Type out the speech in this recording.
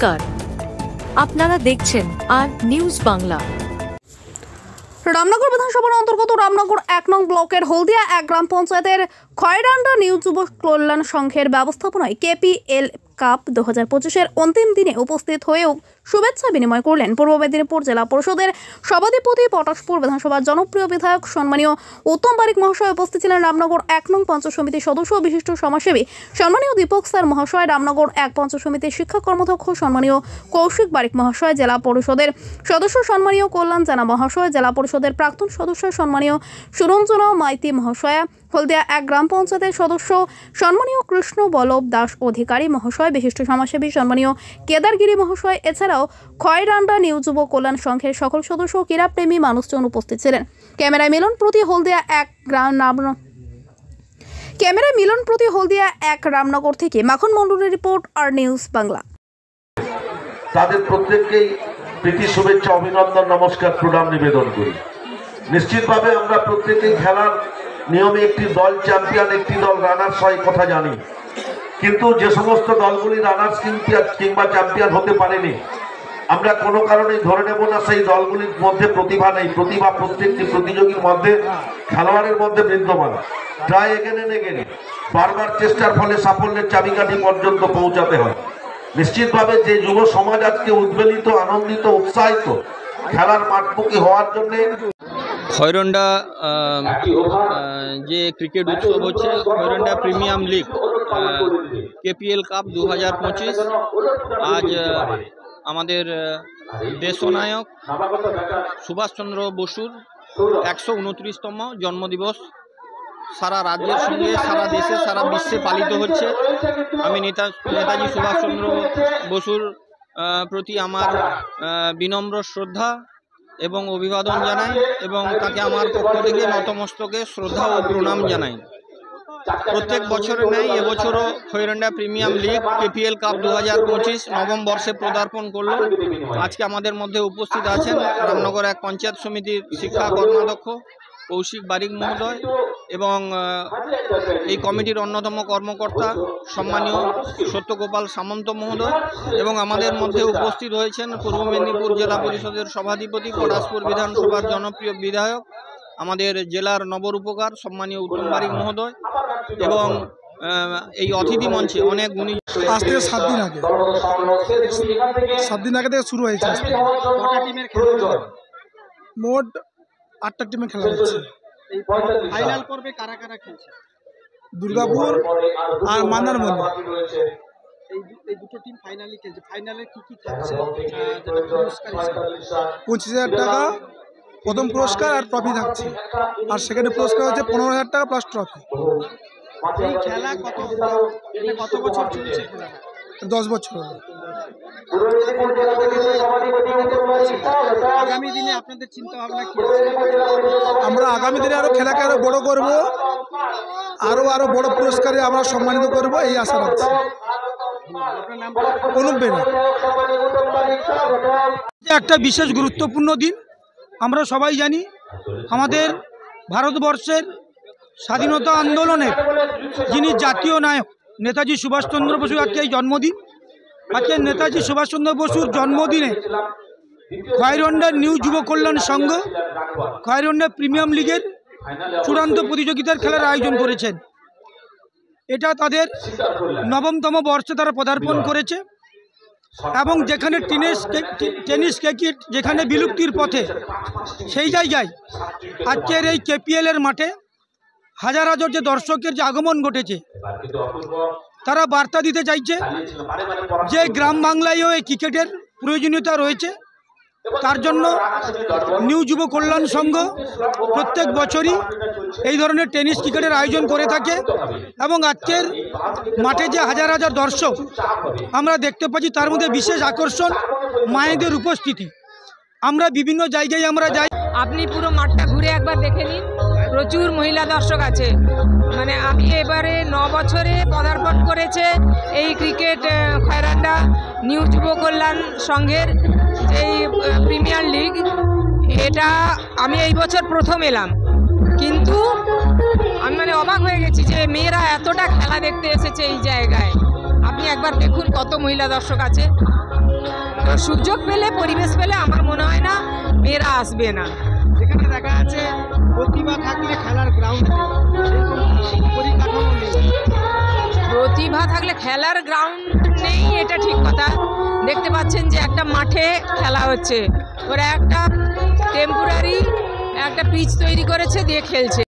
নমস্কার, আপনারা দেখছেন আর নিউজ বাংলা। রামনগর বিধানসভার অন্তর্গত রামনগর 1 নং ব্লকের হলদিয়া 1 গ্রাম পঞ্চায়েতের খয়রান্ডা নিউ যুব কল্যাণ সংঘের ব্যবস্থাপনায় কেপিএল কাপ 2025-এর অন্তিম দিনে উপস্থিত হয়েও শুভেচ্ছা বিনিময় করলেন পূর্ব মেদিনীপুর জেলা পরিষদের সভাধিপতি পটাশপুর বিধানসভার জনপ্রিয় বিধায়ক সম্মানীয় উত্তম বারিক মহাশয়। উপস্থিত ছিলেন রামনগর 1 নং পঞ্চায়েত সমিতির সদস্য বিশিষ্ট সমাজসেবী সম্মানীয় দীপক স্যার মহাশয়, রামনগর 1 পঞ্চায়েত সমিতির শিক্ষা কর্মাধ্যক্ষ সম্মানীয় কৌশিক বারিক মহাশয়, জেলা পরিষদের সদস্য সম্মানীয় কল্যাণ জানা মহাশয়, জেলা পরিষদের প্রাক্তন সদস্য সম্মানীয় সুরঞ্জনা মাইতি মহাশয়া, হলদিয়া 1 গ্রাম পঞ্চায়েতের সদস্য সম্মানীয় কৃষ্ণ বল্লভ দাস অধিকারী মহাশয়, বিশিষ্ট সমাজসেবী সম্মানীয় কেদারগিরি মহাশয়, এছাড়াও খয়রান্ডা নিউ যুব কল্যাণ সংঘের সকল সদস্য ক্রীড়াপ্রেমী মানুষজন উপস্থিত ছিলেন। ক্যামেরায় মিলন প্রতি হলদিয়া 1 রামনগর থেকে মাখন মন্ডলের রিপোর্ট, আর নিউজ বাংলা। তাদের প্রত্যেককেই প্রীতি শুভেচ্ছা, অভিনন্দন, নমস্কার, প্রণাম নিবেদন করি। নিশ্চিতভাবে আমরা প্রত্যেকেই খেলার নিয়মে একটি দল চ্যাম্পিয়ন, একটি দল রানার্স হয় কথা জানি, কিন্তু যে সমস্ত দলগুলি রানার্স কিংবা চ্যাম্পিয়ন হতে পারেনি, আমরা কোনো কারণেই ধরে নেব না সেই দলগুলির মধ্যে প্রতিভা নেই। প্রতিভা প্রত্যেকটি প্রতিযোগীর মধ্যে, খেলোয়াড়ের মধ্যে বিদ্যমান। ট্রাই এগেন এন্ড এগেন, বারবার চেষ্টার ফলে সাফল্যের চাবিকাঠি পর্যন্ত পৌঁছাতে হয়। নিশ্চিতভাবে যে যুব সমাজ আজকে উদ্বেলিত, আনন্দিত, উৎসাহিত খেলার মাঠমুখী হওয়ার জন্য খয়রান্ডা যে ক্রিকেট উৎসব হচ্ছে, খয়রান্ডা প্রিমিয়াম লিগ কেপিএল কাপ 2025, আজ আমাদের দেশনায়ক সুভাষচন্দ্র বসুর 129তম জন্মদিবস সারা রাজ্যের সঙ্গে সারা দেশে সারা বিশ্বে পালিত হচ্ছে। আমি নেতাজি সুভাষচন্দ্র বসুর প্রতি আমার বিনম্র শ্রদ্ধা এবং অভিবাদন জানাই এবং তাকে আমার পক্ষ থেকে নতমস্তকে শ্রদ্ধা ও প্রণাম জানাই। প্রত্যেক বছরের ন্যায় এবছরও খয়রান্ডা প্রিমিয়াম লিগ কেপিএল কাপ 2025 নবম বর্ষে পদার্পণ করল। আজকে আমাদের মধ্যে উপস্থিত আছেন রামনগর 1 পঞ্চায়েত সমিতির শিক্ষা কর্মাধ্যক্ষ কৌশিক বারিক মহোদয় এবং এই কমিটির অন্যতম কর্মকর্তা সম্মানীয় সত্যগোপাল সামন্ত মহোদয়, এবং আমাদের মধ্যে উপস্থিত হয়েছেন পূর্ব মেদিনীপুর জেলা পরিষদের সভাধিপতি পটাশপুর বিধানসভার জনপ্রিয় বিধায়ক আমাদের জেলার নবরূপকার সম্মানীয় উত্তম বারিক মহোদয়, এবং এই অতিথি মঞ্চে অনেক গুণী। আজ থেকে 7 দিন আগে থেকে শুরু হয়েছে। মোট 8টা টিমে খেলা হচ্ছে। ফাইনাল পর্বে কারা কারা খেলছে? দুর্গাপুর আর মান্দারমণি। এই দুটো টিম ফাইনালি খেলছে। ফাইনালে কি কি থাকছে? 25,000 টাকা প্রথম পুরস্কার আর ট্রফি থাকছে, আর সেকেন্ড পুরস্কার হচ্ছে 15,000 টাকা প্লাস ট্রফি। এই খেলা কত বছর চলছে? 10 বছর হলো। আগামী দিনে আপনাদের চিন্তা ভাবনা কি? আমরা আগামী দিনে আরো খেলাকে আরো বড় করব, আরো বড় পুরস্কারে আমরা সম্মানিত করব, এই আশা রাখছি। একটা বিশেষ গুরুত্বপূর্ণ দিন। আমরা সবাই জানি আমাদের ভারতবর্ষের স্বাধীনতা আন্দোলনের যিনি জাতীয় নায়ক নেতাজি সুভাষচন্দ্র বসুর আজকে এই জন্মদিন। আজকে নেতাজি সুভাষচন্দ্র বসুর জন্মদিনে খয়রান্ডা নিউ যুব কল্যাণ সংঘ খয়রান্ডা প্রিমিয়াম লিগের চূড়ান্ত প্রতিযোগিতার খেলার আয়োজন করেছেন। এটা তাদের 9তম বর্ষে তারা পদার্পণ করেছে, এবং যেখানে টেনিস ক্রিকেট যেখানে বিলুপ্তির পথে, সেই জায়গায় আজকের এই কেপিএলের মাঠে হাজার হাজার যে দর্শকের যে আগমন ঘটেছে, তারা বার্তা দিতে চাইছে যে গ্রাম বাংলায়ও এই ক্রিকেটের প্রয়োজনীয়তা রয়েছে। তার জন্য নিউ যুব কল্যাণ সংঘ প্রত্যেক বছরই এই ধরনের টেনিস ক্রিকেটের আয়োজন করে থাকে, এবং আজকের মাঠে যে হাজার হাজার দর্শক আমরা দেখতে পাচ্ছি, তার মধ্যে বিশেষ আকর্ষণ মায়েদের উপস্থিতি। আমরা বিভিন্ন জায়গায় আমরা যাই, আপনি পুরো মাঠটা ঘুরে একবার দেখে নিন, প্রচুর মহিলা দর্শক আছে। মানে আমি এবারে 9 বছরে পদার্পণ করেছে এই ক্রিকেট খয়রান্ডা নিউ যুব কল্যাণ সংঘের এই প্রিমিয়ার লিগ। এটা আমি এই বছর প্রথম এলাম, কিন্তু আমি মানে অবাক হয়ে গেছি যে মেয়েরা এতটা খেলা দেখতে এসেছে এই জায়গায়। আপনি একবার দেখুন কত মহিলা দর্শক আছে। তো সুযোগ পেলে, পরিবেশ পেলে আমার মনে হয় না মেয়েরা আসবে না। যেখানে দেখা যাচ্ছে প্রতিভা থাকলে খেলার গ্রাউন্ড পরিকাঠামো নেই। প্রতিভা থাকলে খেলার গ্রাউন্ড নেই, এটা ঠিক কথা। দেখতে পাচ্ছেন যে একটা মাঠে খেলা হচ্ছে, ওরা একটা টেম্পোরারি একটা পিচ তৈরি করেছে, দিয়ে খেলছে।